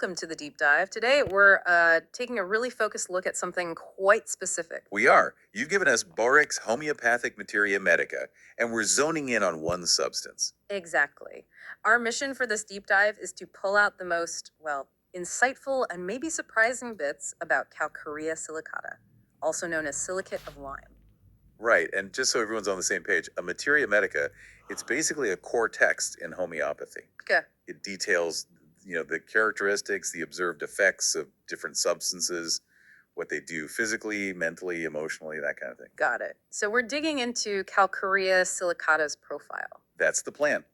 Welcome to the deep dive. Today, we're taking a really focused look at something quite specific. We are. You've given us Boericke's homeopathic materia medica, and we're zoning in on one substance. Exactly. Our mission for this deep dive is to pull out the most, well, insightful and maybe surprising bits about Calcarea silicata, also known as silicate of lime. Right, and just so everyone's on the same page, a materia medica, it's basically a core text in homeopathy. Okay, It details, the characteristics, the observed effects of different substances, what they do physically, mentally, emotionally, that kind of thing. got it. So we're digging into Calcarea silicata's profile. That's the plan,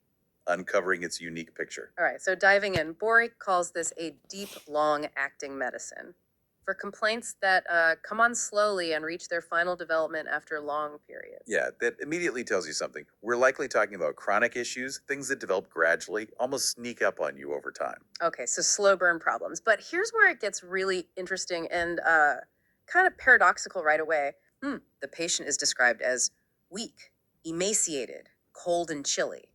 uncovering its unique picture. All right, so diving in, Boericke calls this a deep, long-acting medicine for complaints that come on slowly and reach their final development after long periods. Yeah, that immediately tells you something. We're likely talking about chronic issues, things that develop gradually, almost sneak up on you over time. Okay, so slow burn problems. But here's where it gets really interesting and kind of paradoxical right away. The patient is described as weak, emaciated, cold, and chilly.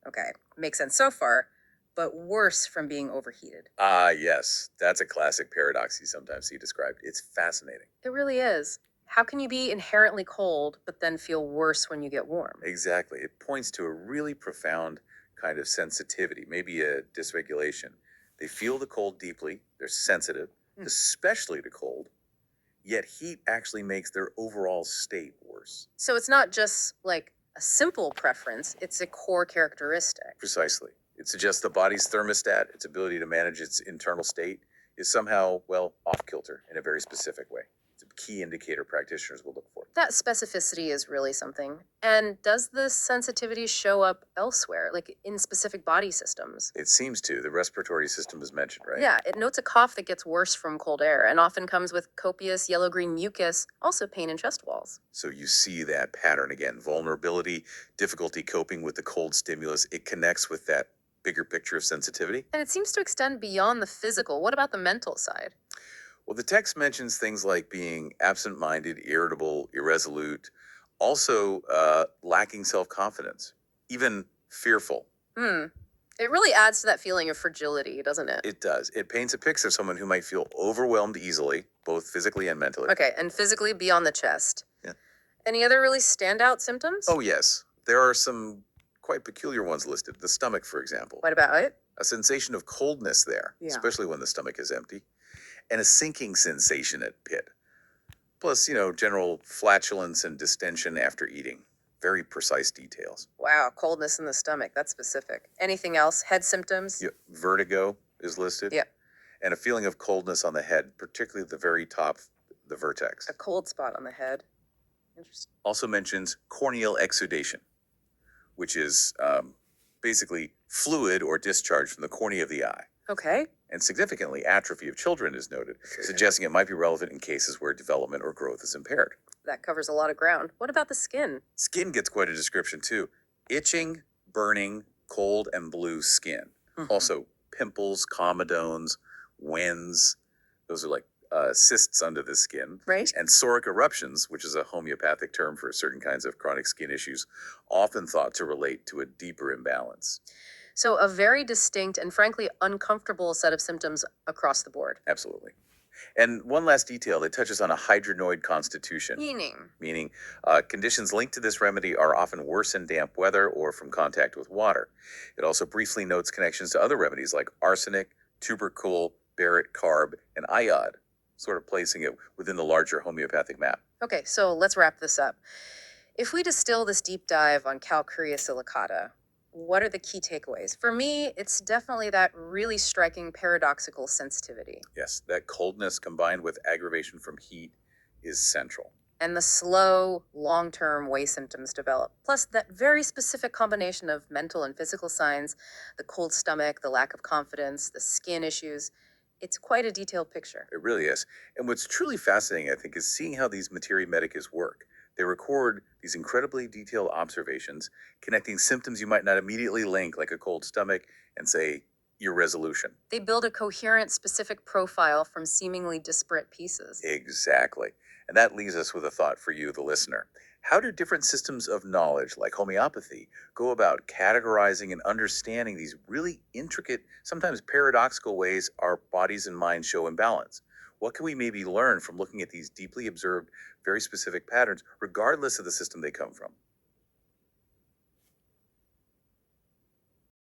Okay, makes sense so far, but worse from being overheated. Ah, yes, that's a classic paradox you sometimes see described. It's fascinating. It really is. How can you be inherently cold but then feel worse when you get warm? Exactly. It points to a really profound kind of sensitivity, maybe a dysregulation. They feel the cold deeply, they're sensitive, Hmm. especially to cold, yet heat actually makes their overall state worse. So it's not just like a simple preference, it's a core characteristic. Precisely. It suggests the body's thermostat, its ability to manage its internal state, is somehow, well, off kilter in a very specific way. It's a key indicator practitioners will look for. That specificity is really something. And does this sensitivity show up elsewhere, like in specific body systems? It seems to. The respiratory system is mentioned, right? Yeah, it notes a cough that gets worse from cold air and often comes with copious yellow green mucus, also pain in chest walls. So you see that pattern again vulnerability, difficulty coping with the cold stimulus. It connects with that bigger picture of sensitivity. And it seems to extend beyond the physical. What about the mental side? Well, the text mentions things like being absent minded, irritable, irresolute, also lacking self confidence, even fearful. Hmm. It really adds to that feeling of fragility, doesn't it? It does. It paints a picture of someone who might feel overwhelmed easily, both physically and mentally. Okay, and physically beyond the chest. Yeah. Any other really standout symptoms? Oh, yes. There are some quite peculiar ones listed. The stomach, for example. What about it? A sensation of coldness there, Yeah. especially when the stomach is empty, and a sinking sensation at pit. Plus, general flatulence and distension after eating. Very precise details. Wow, coldness in the stomach. That's specific. Anything else? Head symptoms? Yeah, vertigo is listed. Yeah. And a feeling of coldness on the head, particularly at the very top, the vertex. A cold spot on the head. Interesting. Also mentions corneal exudation, which is basically fluid or discharge from the cornea of the eye. Okay. And significantly, atrophy of children is noted, suggesting it might be relevant in cases where development or growth is impaired. That covers a lot of ground. What about the skin? Skin gets quite a description too. Itching, burning, cold, and blue skin. Mhm. Also, pimples, comedones, wens. Those are like cysts under the skin. Right? And psoric eruptions, which is a homeopathic term for certain kinds of chronic skin issues, often thought to relate to a deeper imbalance. So, a very distinct and frankly uncomfortable set of symptoms across the board. Absolutely. And one last detail, it touches on a hydronoid constitution, meaning conditions linked to this remedy are often worse in damp weather or from contact with water. It also briefly notes connections to other remedies like arsenic, tubercle, Barrett carb, and iod, sort of placing it within the larger homeopathic map. Okay, so let's wrap this up. If we distill this deep dive on Calcarea silicata, what are the key takeaways? For me, it's definitely that really striking paradoxical sensitivity. Yes, that coldness combined with aggravation from heat is central. And the slow, long term way symptoms develop. Plus, that very specific combination of mental and physical signs, the cold stomach, the lack of confidence, the skin issues. It's quite a detailed picture. It really is. And what's truly fascinating, I think, is seeing how these materia medicas work. They record these incredibly detailed observations, connecting symptoms you might not immediately link, like a cold stomach, and say your resolution. They build a coherent, specific profile from seemingly disparate pieces. Exactly. And that leaves us with a thought for you, the listener. How do different systems of knowledge, like homeopathy, go about categorizing and understanding these really intricate, sometimes paradoxical ways our bodies and minds show imbalance? What can we maybe learn from looking at these deeply observed, very specific patterns, regardless of the system they come from?